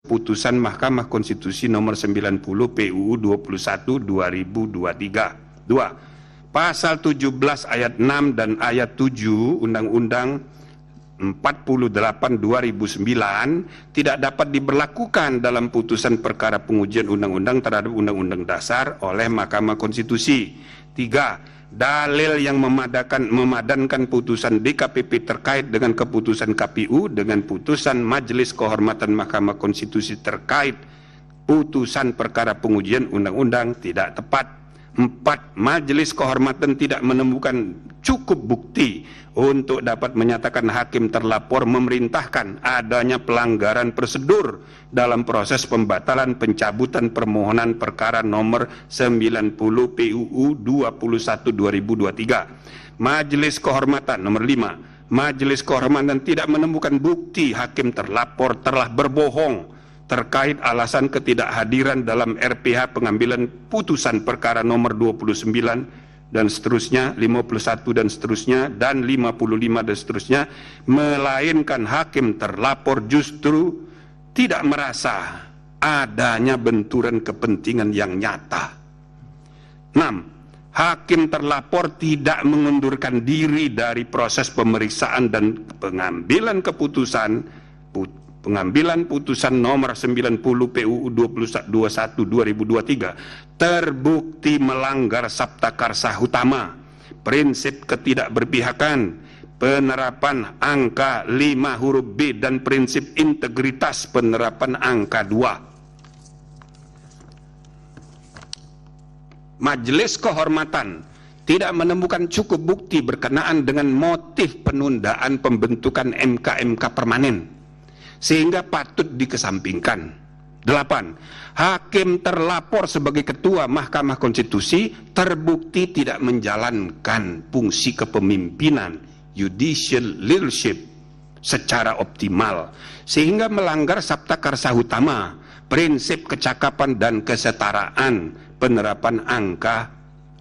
putusan Mahkamah Konstitusi nomor 90 PUU 21 2023. 2. Pasal 17 ayat 6 dan ayat 7 Undang-Undang 48 2009 tidak dapat diberlakukan dalam putusan perkara pengujian undang-undang terhadap Undang-Undang Dasar oleh Mahkamah Konstitusi. 3. Dalil yang memadankan putusan DKPP terkait dengan keputusan KPU dengan putusan Majelis Kehormatan Mahkamah Konstitusi terkait putusan perkara pengujian undang-undang tidak tepat. 4. Majelis Kehormatan tidak menemukan cukup bukti untuk dapat menyatakan hakim terlapor memerintahkan adanya pelanggaran prosedur dalam proses pembatalan pencabutan permohonan perkara nomor 90 PUU 21 2023. Majelis Kehormatan nomor 5. Majelis Kehormatan tidak menemukan bukti hakim terlapor telah berbohong terkait alasan ketidakhadiran dalam RPH pengambilan putusan perkara nomor 29 dan seterusnya, 51 dan seterusnya, dan 55 dan seterusnya, melainkan hakim terlapor justru tidak merasa adanya benturan kepentingan yang nyata. 6. Hakim terlapor tidak mengundurkan diri dari proses pemeriksaan dan pengambilan putusan nomor 90 PUU 21 2023 terbukti melanggar Sabta Karsa Utama, prinsip ketidakberpihakan, penerapan angka 5 huruf B dan prinsip integritas penerapan angka 2. Majelis Kehormatan tidak menemukan cukup bukti berkenaan dengan motif penundaan pembentukan MK permanen sehingga patut dikesampingkan. 8. Hakim terlapor sebagai ketua Mahkamah Konstitusi terbukti tidak menjalankan fungsi kepemimpinan judicial leadership secara optimal sehingga melanggar Sabta Karsa Utama, prinsip kecakapan dan kesetaraan, penerapan angka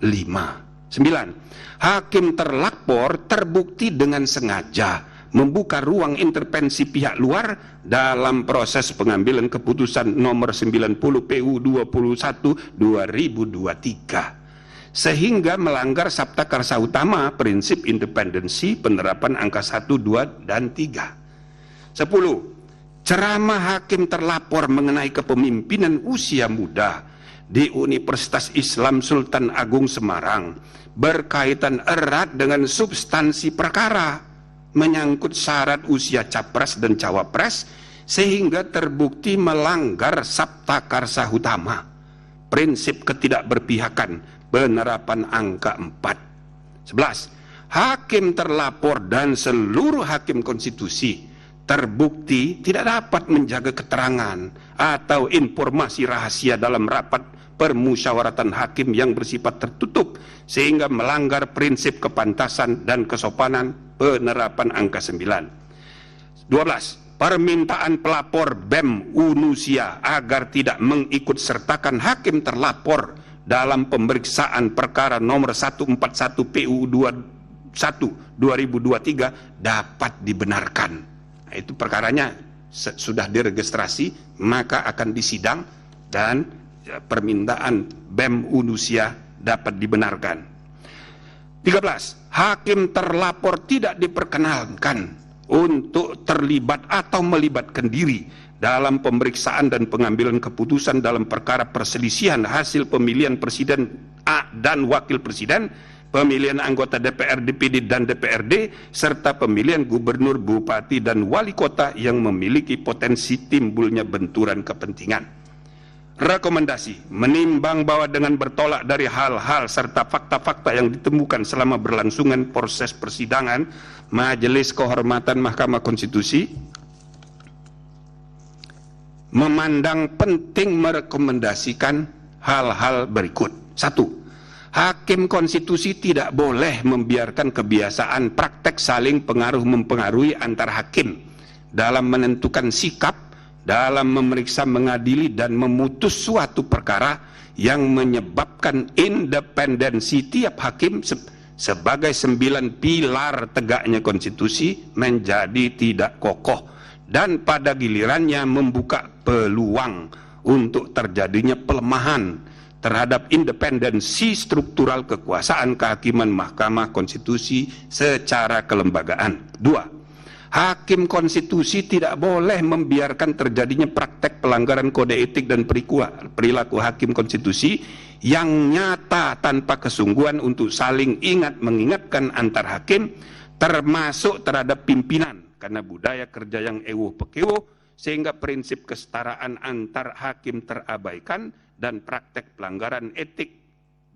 5. 9. Hakim terlapor terbukti dengan sengaja membuka ruang intervensi pihak luar dalam proses pengambilan keputusan nomor 90 PU 21 2023 sehingga melanggar Sabta Karsa Utama, prinsip independensi, penerapan angka 1, 2, dan 3. 10. Ceramah hakim terlapor mengenai kepemimpinan usia muda di Universitas Islam Sultan Agung Semarang berkaitan erat dengan substansi perkara menyangkut syarat usia capres dan cawapres sehingga terbukti melanggar Sabta Karsa Utama, prinsip ketidakberpihakan, penerapan angka 4. 11. Hakim terlapor dan seluruh hakim konstitusi terbukti tidak dapat menjaga keterangan atau informasi rahasia dalam rapat permusyawaratan hakim yang bersifat tertutup sehingga melanggar prinsip kepantasan dan kesopanan, penerapan angka 9. 12. Permintaan pelapor BEM Unusia agar tidak mengikut sertakan hakim terlapor dalam pemeriksaan perkara nomor 141 PUU 21 2023 dapat dibenarkan. Nah, itu perkaranya sudah diregistrasi, maka akan disidang dan permintaan BEM Unusia dapat dibenarkan. 13. Hakim terlapor tidak diperkenankan untuk terlibat atau melibatkan diri dalam pemeriksaan dan pengambilan keputusan dalam perkara perselisihan hasil pemilihan presiden dan wakil presiden, pemilihan anggota DPR, DPD, dan DPRD, serta pemilihan gubernur, bupati, dan wali kota yang memiliki potensi timbulnya benturan kepentingan. Rekomendasi: menimbang bahwa dengan bertolak dari hal-hal serta fakta-fakta yang ditemukan selama berlangsungan proses persidangan, Majelis Kehormatan Mahkamah Konstitusi memandang penting merekomendasikan hal-hal berikut. 1. Hakim konstitusi tidak boleh membiarkan kebiasaan praktek saling pengaruh-mempengaruhi antar hakim dalam menentukan sikap, dalam memeriksa, mengadili, dan memutus suatu perkara yang menyebabkan independensi tiap hakim sebagai 9 pilar tegaknya konstitusi menjadi tidak kokoh dan pada gilirannya membuka peluang untuk terjadinya pelemahan terhadap independensi struktural kekuasaan kehakiman Mahkamah Konstitusi secara kelembagaan. 2. Hakim konstitusi tidak boleh membiarkan terjadinya praktek pelanggaran kode etik dan perilaku hakim konstitusi yang nyata tanpa kesungguhan untuk saling ingat mengingatkan antar hakim, termasuk terhadap pimpinan, karena budaya kerja yang ewuh pekewo sehingga prinsip kesetaraan antar hakim terabaikan dan praktek pelanggaran etik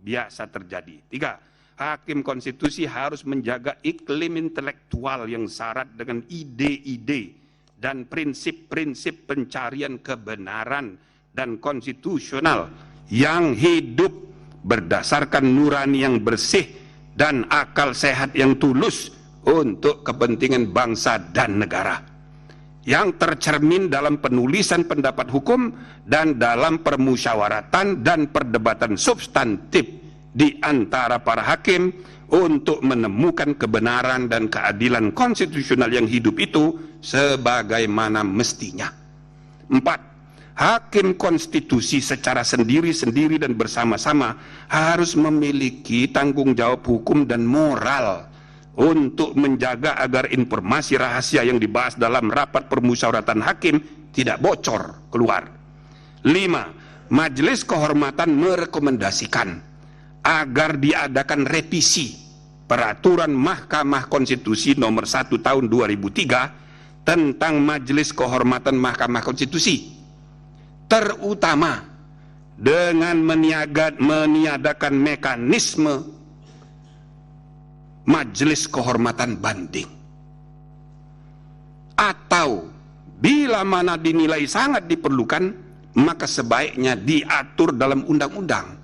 biasa terjadi. 3. Hakim konstitusi harus menjaga iklim intelektual yang syarat dengan ide-ide dan prinsip-prinsip pencarian kebenaran dan konstitusional yang hidup berdasarkan nurani yang bersih dan akal sehat yang tulus untuk kepentingan bangsa dan negara, yang tercermin dalam penulisan pendapat hukum dan dalam permusyawaratan dan perdebatan substantif di antara para hakim untuk menemukan kebenaran dan keadilan konstitusional yang hidup itu sebagaimana mestinya. 4. Hakim konstitusi secara sendiri-sendiri dan bersama-sama harus memiliki tanggung jawab hukum dan moral untuk menjaga agar informasi rahasia yang dibahas dalam rapat permusyawaratan hakim tidak bocor keluar. 5. Majelis Kehormatan merekomendasikan agar diadakan revisi Peraturan Mahkamah Konstitusi nomor 1 tahun 2003 tentang Majelis Kehormatan Mahkamah Konstitusi, terutama dengan meniadakan mekanisme Majelis Kehormatan Banding, atau bila mana dinilai sangat diperlukan maka sebaiknya diatur dalam undang-undang,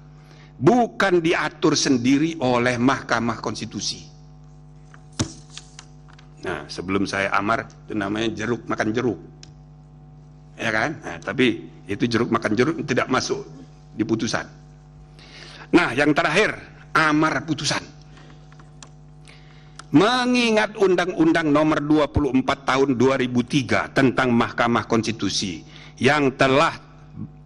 bukan diatur sendiri oleh Mahkamah Konstitusi. Nah, sebelum saya amar itu namanya jeruk makan jeruk, ya kan? Nah, tapi itu jeruk makan jeruk tidak masuk di putusan. Nah, yang terakhir, amar putusan. Mengingat Undang-Undang Nomor 24 Tahun 2003 tentang Mahkamah Konstitusi yang telah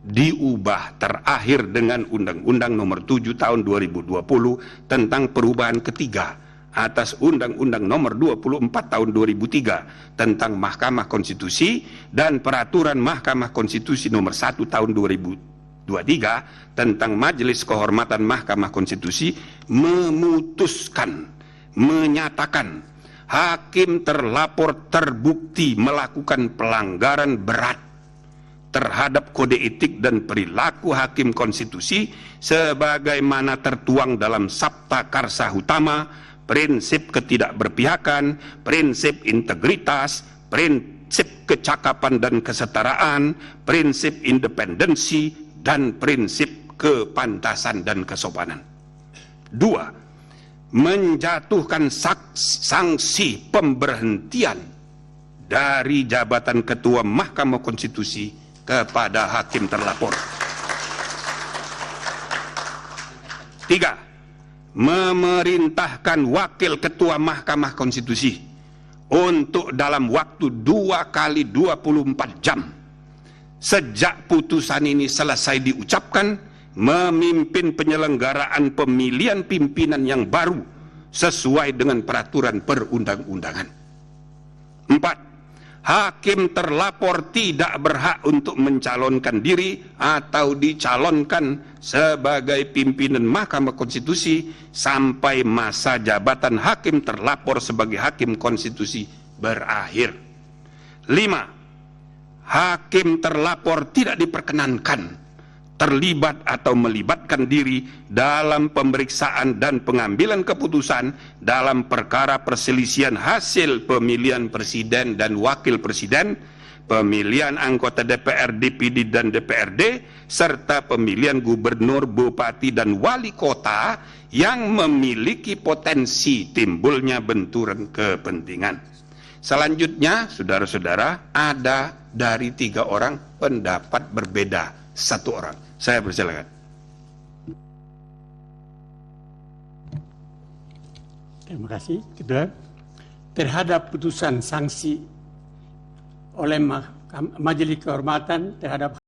diubah terakhir dengan Undang-Undang Nomor 7 Tahun 2020 tentang perubahan ketiga atas Undang-Undang Nomor 24 Tahun 2003 tentang Mahkamah Konstitusi dan Peraturan Mahkamah Konstitusi Nomor 1 Tahun 2023 tentang Majelis Kehormatan Mahkamah Konstitusi menyatakan hakim terlapor terbukti melakukan pelanggaran berat terhadap kode etik dan perilaku hakim konstitusi sebagaimana tertuang dalam Sabta Karsa Utama, prinsip ketidakberpihakan, prinsip integritas, prinsip kecakapan dan kesetaraan, prinsip independensi, dan prinsip kepantasan dan kesopanan. 2. Menjatuhkan sanksi pemberhentian dari jabatan Ketua Mahkamah Konstitusi kepada hakim terlapor. 3. Memerintahkan Wakil Ketua Mahkamah Konstitusi untuk dalam waktu 2 kali 24 jam sejak putusan ini selesai diucapkan memimpin penyelenggaraan pemilihan pimpinan yang baru sesuai dengan peraturan perundang-undangan. 4. Hakim terlapor tidak berhak untuk mencalonkan diri atau dicalonkan sebagai pimpinan Mahkamah Konstitusi sampai masa jabatan hakim terlapor sebagai hakim konstitusi berakhir. 5. Hakim terlapor tidak diperkenankan terlibat atau melibatkan diri dalam pemeriksaan dan pengambilan keputusan dalam perkara perselisihan hasil pemilihan presiden dan wakil presiden, pemilihan anggota DPR, DPD, dan DPRD, serta pemilihan gubernur, bupati, dan wali kota yang memiliki potensi timbulnya benturan kepentingan. Selanjutnya, saudara-saudara, ada dari 3 orang pendapat berbeda 1 orang. Saya persilakan. Terima kasih. Kedua, terhadap putusan sanksi oleh Majelis Kehormatan terhadap